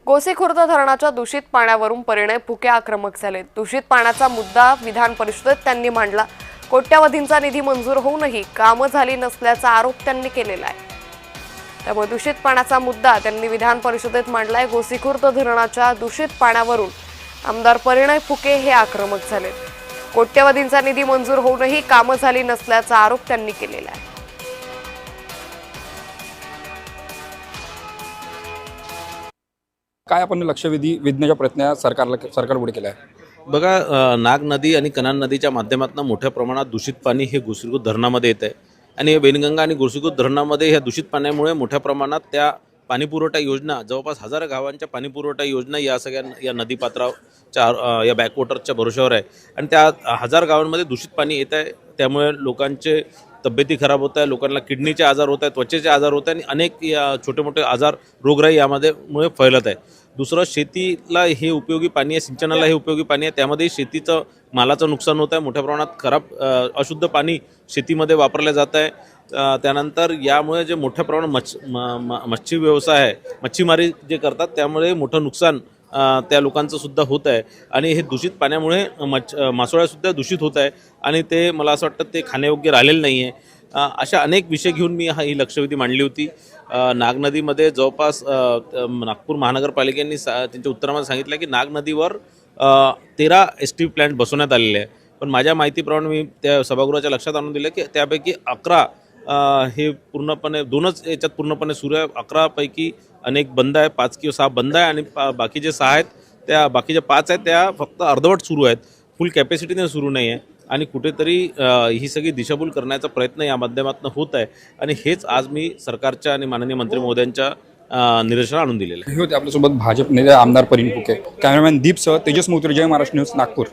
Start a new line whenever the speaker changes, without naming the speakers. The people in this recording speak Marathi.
गोसीखुर्द धरणाच्या दूषित पाण्यावरून परिणय फुके आक्रमक झाले। दूषित पाण्याचा मुद्दा विधान परिषदेत त्यांनी मांडला। कोट्यवधींचा निधी मंजूर होऊनही कामं झाली नसल्याचा आरोप त्यांनी केलेला आहे। त्यामुळे दूषित पाण्याचा मुद्दा त्यांनी विधान परिषदेत मांडलाय। गोसीखुर्द धरणाच्या दूषित पाण्यावरून आमदार परिणय फुके हे आक्रमक झाले। कोट्यवधींचा निधी मंजूर होऊनही कामं झाली नसल्याचा आरोप त्यांनी केलेला आहे।
काय आपण लक्षवेधी वेधण्याचा प्रयत्न सरकारपुढे केला आहे?
बघा, नाग नदी आणि कनान नदीच्या माध्यमातून मोठ्या प्रमाणात दूषित पाणी हे गोसीखुर्द धरणामध्ये येत आहे आणि वेनगंगा आणि गोसीखुर्द धरणामध्ये ह्या दूषित पाण्यामुळे मोठ्या प्रमाणात त्या पाणीपुरवठा योजना, जवळपास 1000 गावांच्या पाणीपुरवठा योजना या सगळ्या या नदीपात्राच्या या बॅकवॉटरच्या भरोश्यावर आहे आणि त्या 1000 गावांमध्ये दूषित पाणी येत आहे। त्यामुळे लोकांचे तब्येती खराब होत आहे, लोकांना किडनीचे आजार होत आहेत, त्वचेचे आजार होत आहेत आणि अनेक या छोटे मोठे आजार रोगराई यामध्ये फैलत आहे। दुसरं, शेतीला हे उपयोगी पाणी आहे, सिंचनाला हे उपयोगी पाणी आहे, त्यामध्ये शेतीचं मालाचं नुकसान होत आहे। मोठ्या प्रमाणात खराब अशुद्ध पाणी शेतीमध्ये वापरलं जात आहे। त्यानंतर यामुळे जे मोठ्या प्रमाणात मच्छी व्यवसाय आहे, मच्छीमारी जे करतात, त्यामुळे मोठं नुकसान त्या लोकांचं सुद्धा होत आहे आणि हे दूषित पाण्यामुळे मासोळ्यासुद्धा दूषित होत आहे आणि ते मला असं वाटतं ते खाण्यायोग्य राहिलेलं नाही आहे। अशा अनेक विषय घेऊन मी ही लक्षवेधी मांडली होती। नाग नदीमध्ये जवळपास नागपूर महानगरपालिकेने त्यांच्या उत्तरामध्ये सांगितलं की नाग नदीवर 13 ST प्लॅन्ट बसवण्यात आलेले आहे, पण माझ्या माहितीप्रमाणे मी त्या सभागृहाच्या लक्षात आणून दिलं की त्यापैकी 11 हे पूर्णपणे 2च याच्यात पूर्णपणे सुरू आहे। 11 पैकी अनेक बंद आहे, 5 किंवा 6 बंद आहे आणि बाकीचे 6 आहेत, त्या बाकीच्या 5 आहेत त्या फक्त अर्धवट सुरू आहेत, फुल कॅपॅसिटीने सुरू नाही आहे आणि कुठेतरी ही सगळी दिशाभूल करण्याचा प्रयत्न या माध्यमातून होत आहे आणि हेच आज मी सरकारच्या आणि माननीय मंत्री महोदयांच्या निदर्शनास आणून दिलेलं आहे।
हे होते आपल्यासोबत भाजप नेते आमदार परिणय फुके। कॅमेरामॅन दीपसह तेजस मोत्री, जय महाराष्ट्र न्यूज, नागपूर।